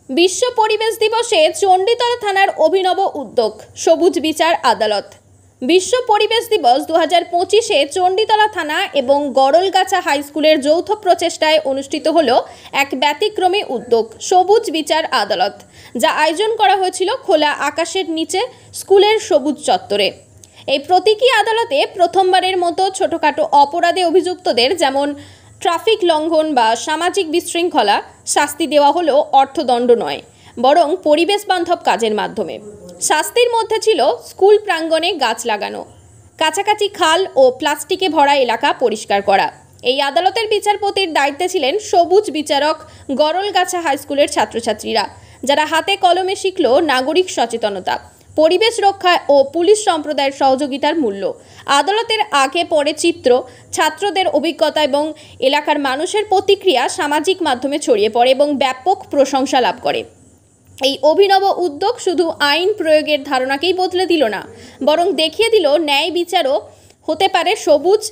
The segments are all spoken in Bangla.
বিশ্ব পরিবেশ দিবসে চণ্ডীতলা থানার অভিনব উদ্যোগ সবুজ বিচার আদালত। বিশ্ব পরিবেশ দিবস 2025-এ চণ্ডীতলা থানা এবং গড়লগাছা হাই স্কুলের যৌথ প্রচেষ্টায় অনুষ্ঠিত হলো এক ব্যতিক্রমী উদ্যোগ সবুজ বিচার আদালত, যা আয়োজন করা হয়েছিল খোলা আকাশের নিচে স্কুলের সবুজ চত্বরে। এই প্রতীকী আদালতে প্রথমবারের মতো ছোটখাটো অপরাধে অভিযুক্তদের যেমন ট্রাফিক লঙ্ঘন বা সামাজিক বিশৃঙ্খলা শাস্তি দেওয়া হলো অর্থদণ্ড নয়, বরং পরিবেশ বান্ধব কাজের মাধ্যমে। শাস্তির মধ্যে ছিল স্কুল প্রাঙ্গণে গাছ লাগানো, কাছাকাছি খাল ও প্লাস্টিকে ভরা এলাকা পরিষ্কার করা। এই আদালতের বিচারপতির দায়িত্বে ছিলেন সবুজ বিচারক গড়লগাছা হাই স্কুলের ছাত্রছাত্রীরা, যারা হাতে কলমে শিখল নাগরিক সচেতনতা, পরিবেশ রক্ষা ও পুলিশ সম্প্রদায়ের সহযোগিতার মূল্য। আদালতের আগে পরে চিত্র, ছাত্রদের অভিজ্ঞতা এবং এলাকার মানুষের প্রতিক্রিয়া সামাজিক মাধ্যমে ছড়িয়ে পড়ে এবং ব্যাপক প্রশংসা লাভ করে। এই অভিনব উদ্যোগ শুধু আইন প্রয়োগের ধারণাকেই বদলে দিল না, বরং দেখিয়ে দিল ন্যায় বিচারও হতে পারে সবুজ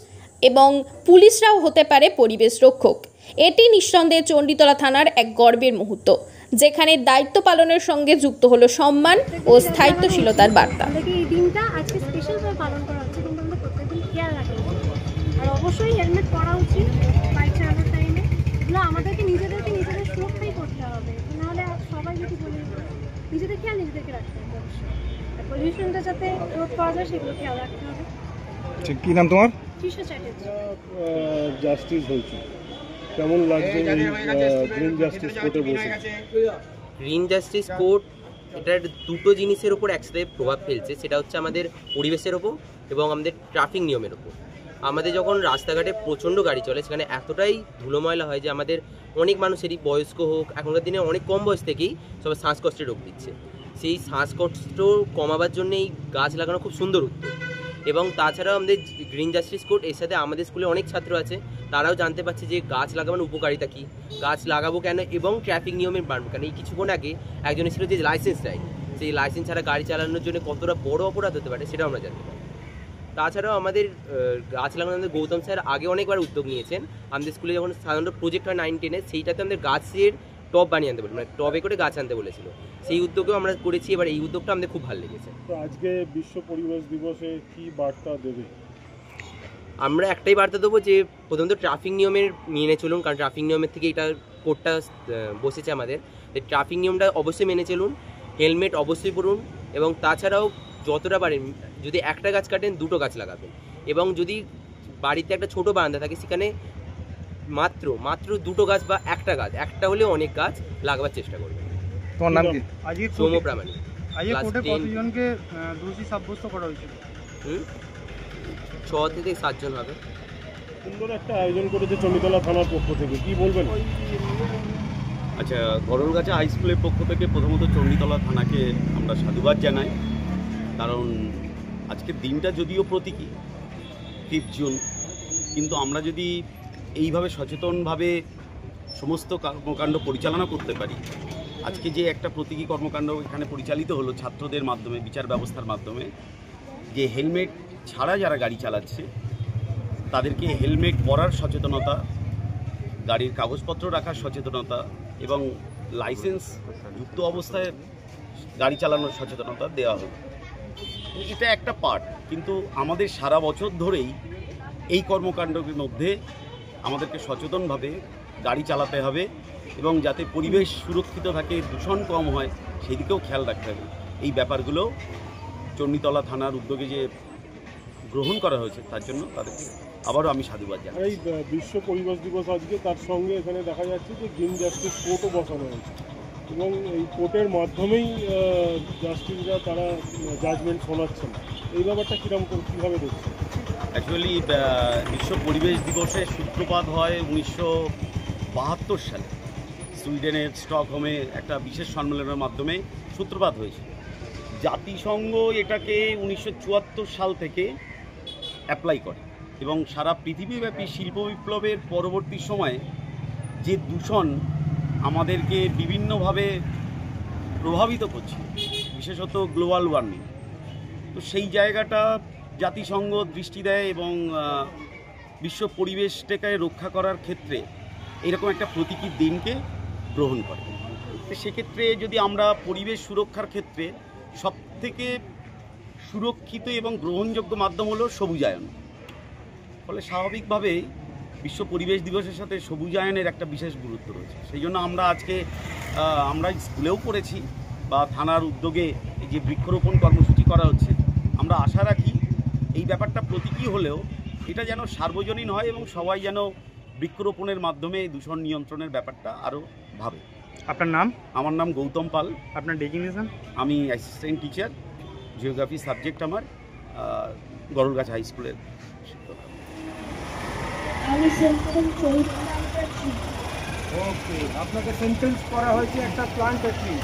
এবং পুলিশরাও হতে পারে পরিবেশ রক্ষক। এটি নিঃসন্দেহে চণ্ডীতলা থানার এক গর্বের মুহূর্ত, যেখানে দায়িত্ব পালনের সঙ্গে যুক্ত হলো সম্মান ও স্থায়িত্বশীলতার বার্তা। এই দিনটা আজকে স্পেশালভাবে পালন করা হচ্ছে, কিন্তু আমরা প্রত্যেকদিন খেয়াল রাখা উচিত, আর অবশ্যই হেলমেট পরা উচিত বাইক চালানোর টাইমে। এগুলো আমাদেরকে নিজেদের সুরক্ষাই করতে হবে, নাহলে সবাই যদি বলে নিজেদের খেয়াল নিজেদেরকে রাখতে হবে। অবশ্যই পলিউশনটা যাতে রোধ করা যায় সেগুলো খেয়াল রাখতে হবে। ঠিক, কি নাম তোমার? তৃষা চ্যাটার্জি। জাস্টিস হয়েছে, কেমন লাগছে গ্রিন জাস্টিস কোর্টে বসে? গ্রিন জাস্টিস কোর্ট এটার দুটো জিনিসের ওপর একসাথে প্রভাব ফেলছে, সেটা হচ্ছে আমাদের পরিবেশের ওপর এবং আমাদের ট্রাফিক নিয়মের ওপর। আমাদের যখন রাস্তাঘাটে প্রচণ্ড গাড়ি চলে, সেখানে এতটাই ধুলোময়লা হয় যে আমাদের অনেক মানুষেরই, বয়স্ক হোক, এখনকার দিনে অনেক কম বয়স থেকেই সবাই শ্বাসকষ্টের রোগ দিচ্ছে। সেই শ্বাসকষ্ট কমাবার জন্য এই গাছ লাগানো খুব সুন্দর উদ্যোগ। এবং তাছাড়াও আমাদের গ্রিন জাস্টিস কোর্ট এর সাথে আমাদের স্কুলে অনেক ছাত্র আছে, তারাও জানতে পারছে যে গাছ লাগানোর উপকারিতা কী, গাছ লাগাবো কেন এবং ট্রাফিক নিয়মের মানবো কেন। এই কিছুক্ষণ আগে একজনের ছিল যে লাইসেন্স নাই, সেই লাইসেন্স ছাড়া গাড়ি চালানোর জন্য কতটা বড় অপরাধ হতে পারে সেটাও আমরা জানতে পারি। তাছাড়াও আমাদের গাছ লাগানো, আমাদের গৌতম স্যার আগে অনেকবার উদ্যোগ নিয়েছেন। আমাদের স্কুলে যখন সাধারণত প্রজেক্ট হয় 9-10-এ, সেইটাতে আমাদের গাছের টব বানিয়ে আনতে বলে, মানে টবে করে গাছ আনতে বলেছিল, সেই উদ্যোগেও আমরা করেছি। এবার এই উদ্যোগটা আমাদের খুব ভালো লেগেছে। তো আজকে বিশ্ব পরিবেশ দিবসে কি বার্তা দেবে? আমরা একটাই বার্তা দেবো যে প্রথমত ট্রাফিক নিয়মের মেনে চলুন, কারণ ট্রাফিক নিয়মের থেকে এটা কোর্টটা বসেছে আমাদের। ট্রাফিক নিয়মটা অবশ্যই মেনে চলুন, হেলমেট অবশ্যই পরুন, এবং তাছাড়াও যতটা পারেন যদি একটা গাছ কাটেন দুটো গাছ লাগাবেন, এবং যদি বাড়িতে একটা ছোটো বারান্দা থাকে সেখানে মাত্র দুটো গাছ বা একটা গাছ, একটা হলেও অনেক গাছ লাগাবার চেষ্টা করবেন। তোমার নাম কি? সৌম্য প্রামাণিক। কতজনকে দোষী সাব্যস্ত করা হয়েছিল? 6 থেকে 7 জন হবে। সুন্দর একটা আয়োজন করেছে চণ্ডীতলা থানার পক্ষ থেকে, কি বলবেন? আচ্ছা, গড়লগাছা হাই স্কুলের পক্ষ থেকে প্রথমত চণ্ডীতলা থানাকে আমরা সাধুবাদ জানাই, কারণ আজকের দিনটা যদিও প্রতীকী 5 জুন, কিন্তু আমরা যদি এইভাবে সচেতনভাবে সমস্ত কর্মকাণ্ড পরিচালনা করতে পারি, আজকে যে একটা প্রতীকী কর্মকাণ্ড এখানে পরিচালিত হলো ছাত্রদের মাধ্যমে, বিচার ব্যবস্থার মাধ্যমে, যে হেলমেট ছাড়া যারা গাড়ি চালাচ্ছে তাদেরকে হেলমেট পরার সচেতনতা, গাড়ির কাগজপত্র রাখার সচেতনতা এবং লাইসেন্স যুক্ত অবস্থায় গাড়ি চালানোর সচেতনতা দেওয়া হলো। এটা একটা পার্ট, কিন্তু আমাদের সারা বছর ধরেই এই কর্মকাণ্ডের মধ্যে আমাদেরকে সচেতনভাবে গাড়ি চালাতে হবে এবং যাতে পরিবেশ সুরক্ষিত থাকে, দূষণ কম হয়, সেদিকেও খেয়াল রাখতে হবে। এই ব্যাপারগুলো চণ্ডীতলা থানার উদ্যোগে যে গ্রহণ করা হয়েছে তার জন্য তাদেরকে আবারও আমি সাধুবাদ জানাই। এই বিশ্ব পরিবেশ দিবস আজকে, তার সঙ্গে এখানে দেখা যাচ্ছে যে গ্রিন জাস্টিস কোর্টও বসানো হয়েছে এবং এই কোর্টের মাধ্যমেই জাস্টিসরা তারা জাজমেন্ট শোনাচ্ছেন। এই ব্যাপারটা কীভাবে দেখছে? অ্যাকচুয়ালি বিশ্ব পরিবেশ দিবসের সূত্রপাত হয় 1972 সালে সুইডেনের স্টকহোমে একটা বিশেষ সম্মেলনের মাধ্যমে সূত্রপাত হয়েছে। জাতিসংঘ এটাকে 1974 সাল থেকে অ্যাপ্লাই করে এবং সারা পৃথিবীব্যাপী শিল্প বিপ্লবের পরবর্তী সময়ে যে দূষণ আমাদেরকে বিভিন্নভাবে প্রভাবিত করছে, বিশেষত গ্লোবাল ওয়ার্মিং, তো সেই জায়গাটা জাতিসংঘ দৃষ্টি দেয় এবং বিশ্ব পরিবেশটাকে রক্ষা করার ক্ষেত্রে এরকম একটা প্রতীকী দিনকে গ্রহণ করে। তো সেক্ষেত্রে যদি আমরা পরিবেশ সুরক্ষার ক্ষেত্রে সবথেকে সুরক্ষিত এবং গ্রহণযোগ্য মাধ্যম হলো সবুজায়ন। ফলে স্বাভাবিকভাবেই বিশ্ব পরিবেশ দিবসের সাথে সবুজায়নের একটা বিশেষ গুরুত্ব রয়েছে। সেই জন্য আমরা আজকে আমরা স্কুলেও করেছি বা থানার উদ্যোগে এই যে বৃক্ষরোপণ কর্মসূচি করা হচ্ছে, আমরা আশা রাখি এই ব্যাপারটা প্রতীকী হলেও এটা যেন সার্বজনীন হয় এবং সবাই যেন বৃক্ষরোপণের মাধ্যমে দূষণ নিয়ন্ত্রণের ব্যাপারটা আরও ভাবে। আপনার নাম? আমার নাম গৌতম পাল। আপনার ডেজিগনেশন? আমি অ্যাসিস্ট্যান্ট টিচার, জিওগ্রাফি সাবজেক্ট আমার, গড়লগাছা হাই স্কুলের শিক্ষক। ওকে, আপনাকে সেন্টেন্স করা হয়েছে একটা প্লান্ট ট্রি।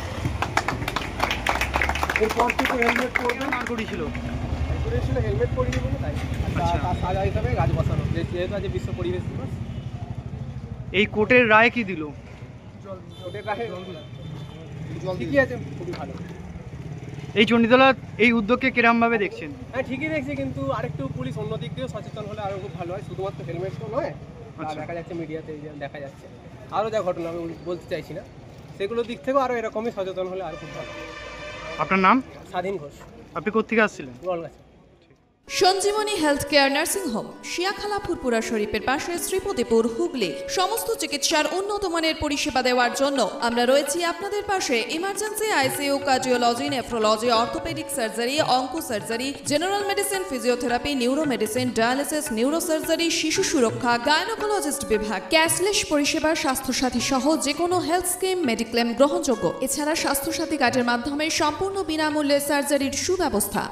এরপর থেকে হেলমেট পরবেন। আর করেছিল হেলমেট পরিয়ে বলে তাই তার সাজা হিসাবে গাছ বসানো, যেহেতু আজ বিশ্ব পরিবেশ দিবস। এই কোর্টের রায় কি দিল? ওদের রাহে ঠিকই আছে, খুবই ভালো। এই চণ্ডীতলা এই উদ্যোগকে কিরমভাবে দেখছেন? হ্যাঁ, ঠিকই দেখছি, কিন্তু আরেকটু পুলিশ অন্য দিক দিয়েও সচেতন হলে আরও খুব ভালো হয়। শুধুমাত্র হেলমেট তো নয়, দেখা যাচ্ছে মিডিয়াতে দেখা যাচ্ছে আরও যা ঘটনা, আমি বলতে চাইছি না, সেগুলোর দিক থেকেও আরও এরকমই সচেতন হলে আরও খুব ভালো। আপনার নাম? স্বাধীন ঘোষ। আপনি কোত্থেকে আসছিলেন? Garalgachha. Sanjeevani health care nursing home, Shiakhala Furfura শরীফের পাশে, শ্রীপতিপুর, হুগলি। সমস্ত চিকিৎসার উন্নত মানের পরিষেবা দেওয়ার জন্য আমরা রয়েছি আপনাদের পাশে। Emergency, ICU, cardiology, nephrology, orthopaedic surgery, onco surgery, general medicine, physiotherapy, neuro medicine, dialysis, neuro surgery, শিশু সুরক্ষা, গাইনোকোলজিস্ট বিভাগ, ক্যাশলেস পরিষেবা, স্বাস্থ্যসাথী সহ যে কোনো হেলথ স্কিম, মেডিক্লেম গ্রহণযোগ্য। এছাড়া স্বাস্থ্যসাথী কার্ডের মাধ্যমে সম্পূর্ণ বিনামূল্যে সার্জারির সুব্যবস্থা।